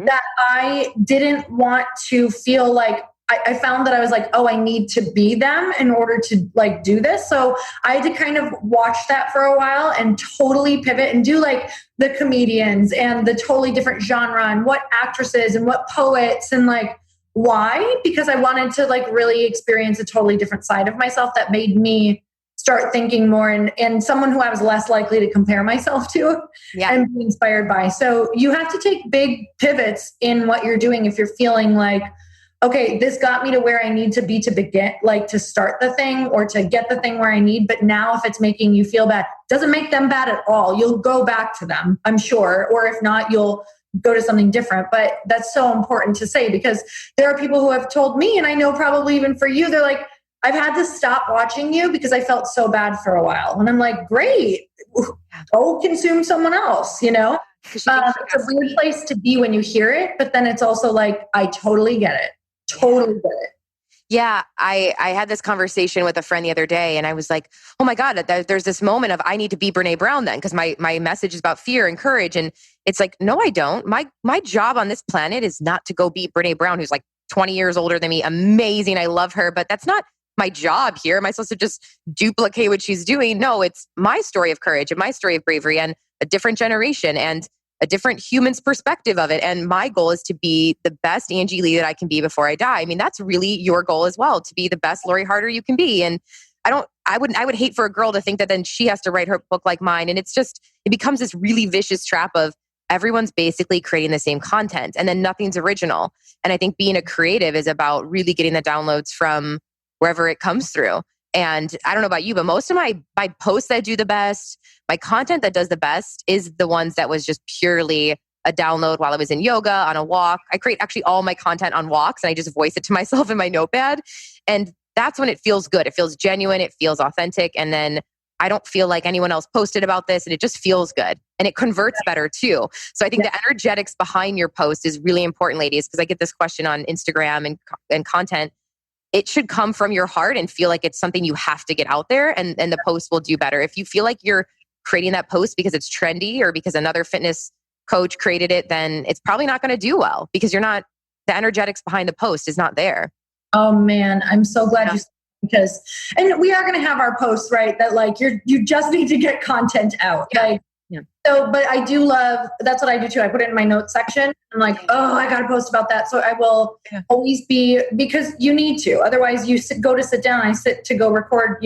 that I didn't want to feel like I found that I was like, oh, I need to be them in order to like do this. So I had to kind of watch that for a while and totally pivot and do like the comedians and the totally different genre and what actresses and what poets and like why? Because I wanted to like really experience a totally different side of myself that made me start thinking more and someone who I was less likely to compare myself to and be inspired by. So you have to take big pivots in what you're doing if you're feeling like, okay, this got me to where I need to be to begin, like to start the thing or to get the thing where I need. But now if it's making you feel bad, doesn't make them bad at all. You'll go back to them, I'm sure. Or if not, you'll go to something different. But that's so important to say because there are people who have told me, and I know probably even for you, they're like, I've had to stop watching you because I felt so bad for a while. And I'm like, great, go consume someone else, It's a weird place to be when you hear it, but then it's also like, I totally get it. Totally get it. Yeah, I had this conversation with a friend the other day and I was like, oh my God, there's this moment of I need to be Brene Brown then because my message is about fear and courage. And it's like, no, I don't. My job on this planet is not to go beat Brene Brown, who's like 20 years older than me. Amazing. I love her, but that's not my job here. Am I supposed to just duplicate what she's doing? No, it's my story of courage and my story of bravery and a different generation and a different human's perspective of it. And my goal is to be the best Angie Lee that I can be before I die. I mean, that's really your goal as well, to be the best Lori Harder you can be. And I would hate for a girl to think that then she has to write her book like mine. And it becomes this really vicious trap of everyone's basically creating the same content and then nothing's original. And I think being a creative is about really getting the downloads from wherever it comes through. And I don't know about you, but most of my posts that do the best, my content that does the best is the ones that was just purely a download while I was in yoga, on a walk. I create actually all my content on walks and I just voice it to myself in my notepad. And that's when it feels good. It feels genuine. It feels authentic. And then I don't feel like anyone else posted about this and it just feels good. And it converts better too. So I think the energetics behind your post is really important, ladies, because I get this question on Instagram and content. It should come from your heart and feel like it's something you have to get out there and the post will do better. If you feel like you're creating that post because it's trendy or because another fitness coach created it, then it's probably not going to do well because the energetics behind the post is not there. Oh man, I'm so glad you said and we are going to have our posts, right? That like you just need to get content out. Like, so, but I do love, that's what I do too. I put it in my notes section. I'm like, oh, I got to post about that. So I will always be, because you need to, otherwise you go to sit down. I sit to go record,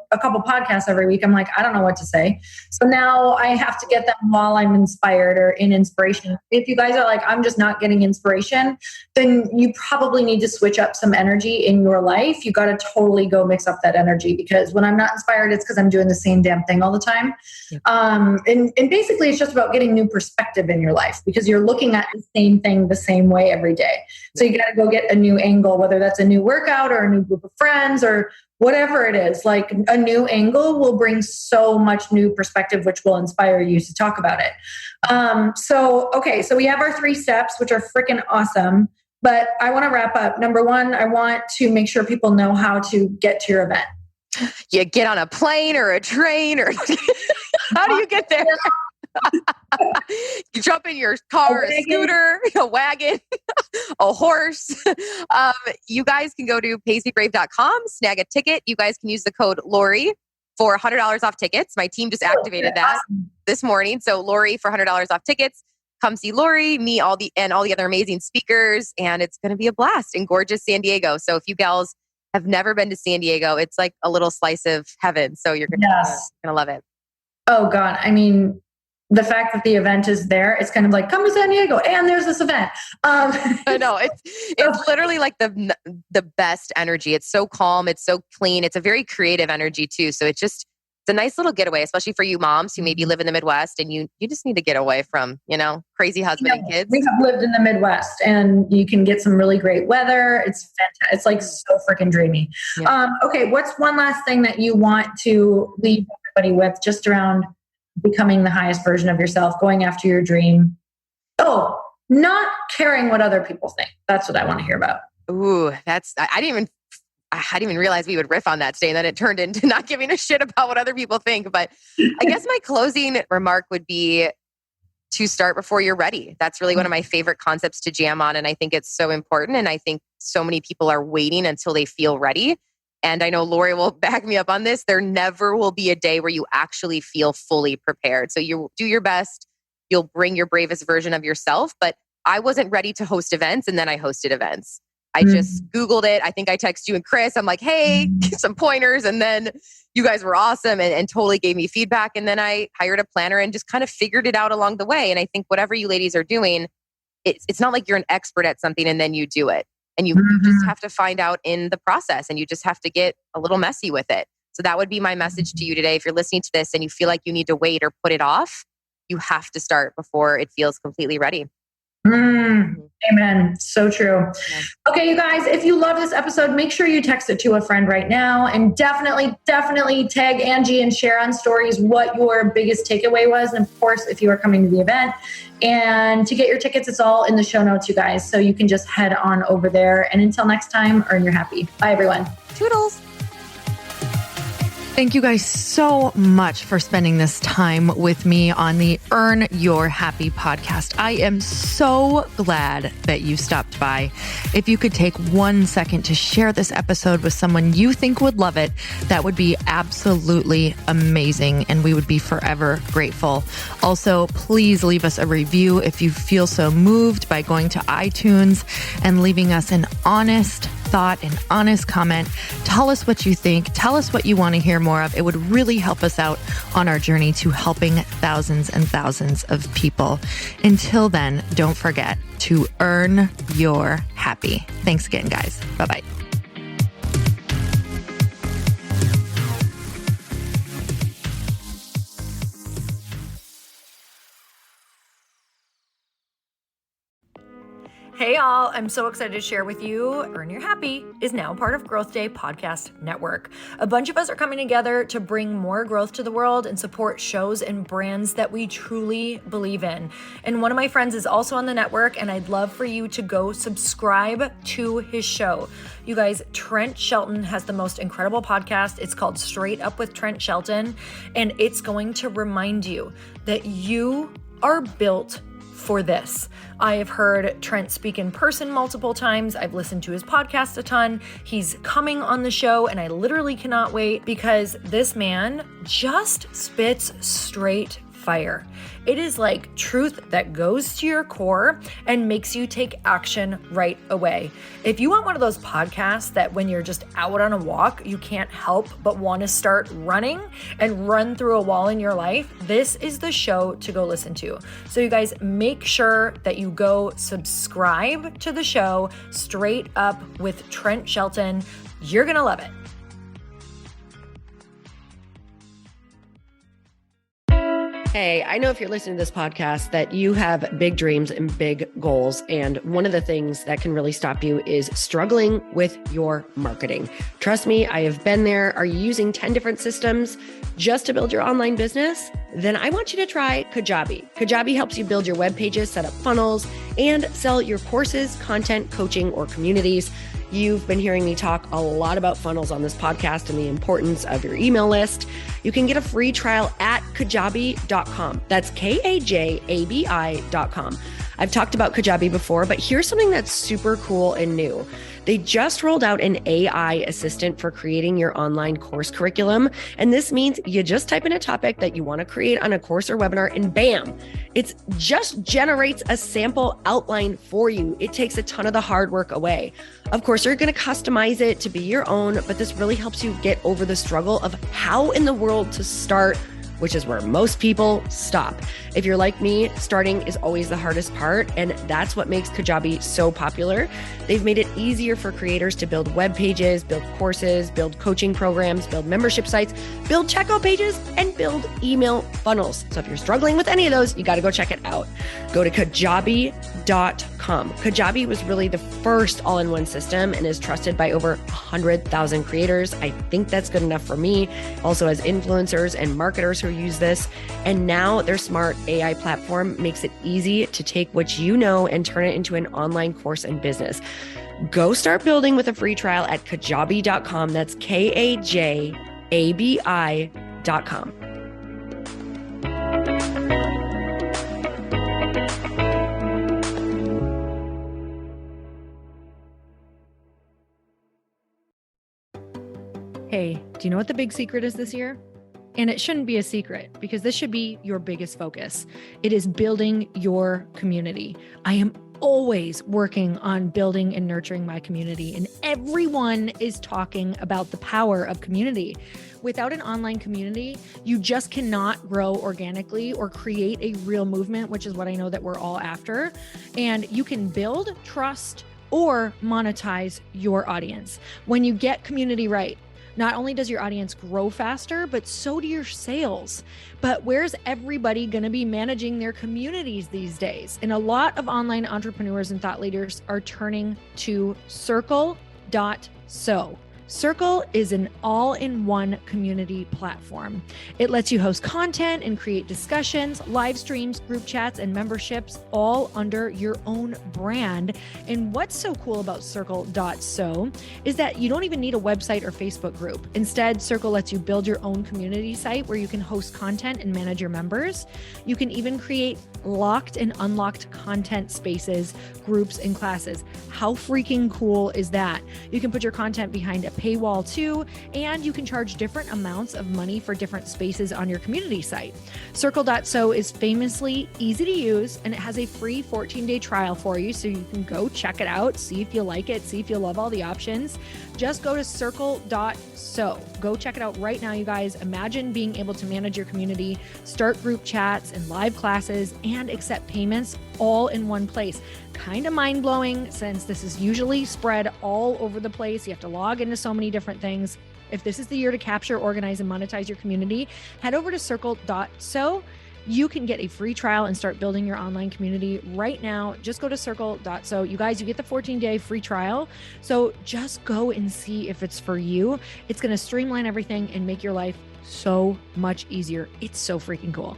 a couple podcasts every week. I'm like, I don't know what to say. So now I have to get them while I'm inspired or in inspiration. If you guys are like, I'm just not getting inspiration, then you probably need to switch up some energy in your life. You got to totally go mix up that energy because when I'm not inspired, it's because I'm doing the same damn thing all the time. And basically it's just about getting new perspective in your life because you're looking at the same thing the same way every day. So you got to go get a new angle, whether that's a new workout or a new group of friends or whatever it is. Like a new angle will bring so much new perspective, which will inspire you to talk about it. So we have our 3 steps, which are freaking awesome. But I want to wrap up. Number 1, I want to make sure people know how to get to your event. You get on a plane or a train or how do you get there? You jump in your car, a scooter, a wagon, a horse. You guys can go to paisleybrave.com, snag a ticket. You guys can use the code Lori for $100 off tickets. My team just activated that this morning. So Lori for $100 off tickets. Come see Lori, me, all the other amazing speakers. And it's going to be a blast in gorgeous San Diego. So if you gals have never been to San Diego, it's like a little slice of heaven. So you're going to love it. Oh God. I mean, the fact that the event is there, it's kind of like, come to San Diego and there's this event. I know it's literally like the best energy. It's so calm. It's so clean. It's a very creative energy too. So it's a nice little getaway, especially for you moms who maybe live in the Midwest and you just need to get away from, crazy husband and kids. We have lived in the Midwest and you can get some really great weather. It's fantastic. It's like so freaking dreamy. Yeah. Okay. What's one last thing that you want to leave everybody with just around becoming the highest version of yourself, going after your dream? Oh, not caring what other people think. That's what I want to hear about. Ooh, I didn't even realize we would riff on that today. And then it turned into not giving a shit about what other people think. But I guess my closing remark would be to start before you're ready. That's really one of my favorite concepts to jam on. And I think it's so important. And I think so many people are waiting until they feel ready. And I know Lori will back me up on this. There never will be a day where you actually feel fully prepared. So you do your best. You'll bring your bravest version of yourself. But I wasn't ready to host events. And then I hosted events. I just Googled it. I think I texted you and Chris. I'm like, hey, some pointers. And then you guys were awesome and totally gave me feedback. And then I hired a planner and just kind of figured it out along the way. And I think whatever you ladies are doing, it's not like you're an expert at something and then you do it. And you just have to find out in the process and you just have to get a little messy with it. So that would be my message to you today. If you're listening to this and you feel like you need to wait or put it off, you have to start before it feels completely ready. Amen. So true. Yeah. Okay, you guys, if you love this episode, make sure you text it to a friend right now and definitely tag Angie and share on stories what your biggest takeaway was. And of course, if you are coming to the event, and to get your tickets, it's all in the show notes, you guys. So you can just head on over there. And until next time, earn your happy. Bye, everyone. Toodles. Thank you guys so much for spending this time with me on the Earn Your Happy podcast. I am so glad that you stopped by. If you could take 1 second to share this episode with someone you think would love it, that would be absolutely amazing. And we would be forever grateful. Also, please leave us a review if you feel so moved by going to iTunes and leaving us an honest thought, an honest comment. Tell us what you think. Tell us what you want to hear more of. It would really help us out on our journey to helping thousands and thousands of people. Until then, don't forget to earn your happy. Thanks again, guys. Bye-bye. Hey all, I'm so excited to share with you, Earn Your Happy is now part of Growth Day Podcast Network. A bunch of us are coming together to bring more growth to the world and support shows and brands that we truly believe in. And one of my friends is also on the network, and I'd love for you to go subscribe to his show. You guys, Trent Shelton has the most incredible podcast. It's called Straight Up with Trent Shelton, and it's going to remind you that you are built for this. I have heard Trent speak in person multiple times. I've listened to his podcast a ton. He's coming on the show and I literally cannot wait because this man just spits straight fire. It is like truth that goes to your core and makes you take action right away. If you want one of those podcasts that when you're just out on a walk, you can't help but want to start running and run through a wall in your life, this is the show to go listen to. So you guys make sure that you go subscribe to the show Straight Up with Trent Shelton. You're going to love it. Hey, I know if you're listening to this podcast that you have big dreams and big goals. And one of the things that can really stop you is struggling with your marketing. Trust me, I have been there. Are you using 10 different systems just to build your online business? Then I want you to try Kajabi. Kajabi helps you build your web pages, set up funnels, and sell your courses, content, coaching, or communities. You've been hearing me talk a lot about funnels on this podcast and the importance of your email list. You can get a free trial at kajabi.com. That's Kajabi.com. I've talked about Kajabi before, but here's something that's super cool and new. They just rolled out an AI assistant for creating your online course curriculum. And this means you just type in a topic that you want to create on a course or webinar and bam, it just generates a sample outline for you. It takes a ton of the hard work away. Of course, you're going to customize it to be your own, but this really helps you get over the struggle of how in the world to start which is where most people stop. If you're like me, starting is always the hardest part, and that's what makes Kajabi so popular. They've made it easier for creators to build web pages, build courses, build coaching programs, build membership sites, build checkout pages, and build email funnels. So if you're struggling with any of those, you got to go check it out. Go to kajabi.com. Kajabi was really the first all-in-one system and is trusted by over 100,000 creators. I think that's good enough for me. Also has influencers and marketers who use this. And now their smart AI platform makes it easy to take what you know and turn it into an online course and business. Go start building with a free trial at kajabi.com. That's kajabi.com. Hey, do you know what the big secret is this year? And it shouldn't be a secret because this should be your biggest focus. It is building your community. I am always working on building and nurturing my community, and everyone is talking about the power of community. Without an online community, you just cannot grow organically or create a real movement, which is what I know that we're all after. And you can build trust or monetize your audience. When you get community right, not only does your audience grow faster, but so do your sales. But where's everybody going to be managing their communities these days? And a lot of online entrepreneurs and thought leaders are turning to Circle.so. Circle is an all-in-one community platform. It lets you host content and create discussions, live streams, group chats, and memberships all under your own brand. And what's so cool about Circle.so is that you don't even need a website or Facebook group. Instead, Circle lets you build your own community site where you can host content and manage your members. You can even create locked and unlocked content spaces, groups, and classes. How freaking cool is that? You can put your content behind a paywall too, and you can charge different amounts of money for different spaces on your community site. Circle.so is famously easy to use, and it has a free 14-day trial for you, so you can go check it out, see if you like it, see if you love all the options. Just go to Circle.so. Go check it out right now, you guys. Imagine being able to manage your community, start group chats and live classes, and accept payments all in one place. Kind of mind-blowing since this is usually spread all over the place. You have to log into so many different things. If this is the year to capture, organize, and monetize your community, head over to Circle.so. You can get a free trial and start building your online community right now. Just go to Circle.so. You guys, you get the 14-day free trial. So just go and see if it's for you. It's going to streamline everything and make your life so much easier. It's so freaking cool.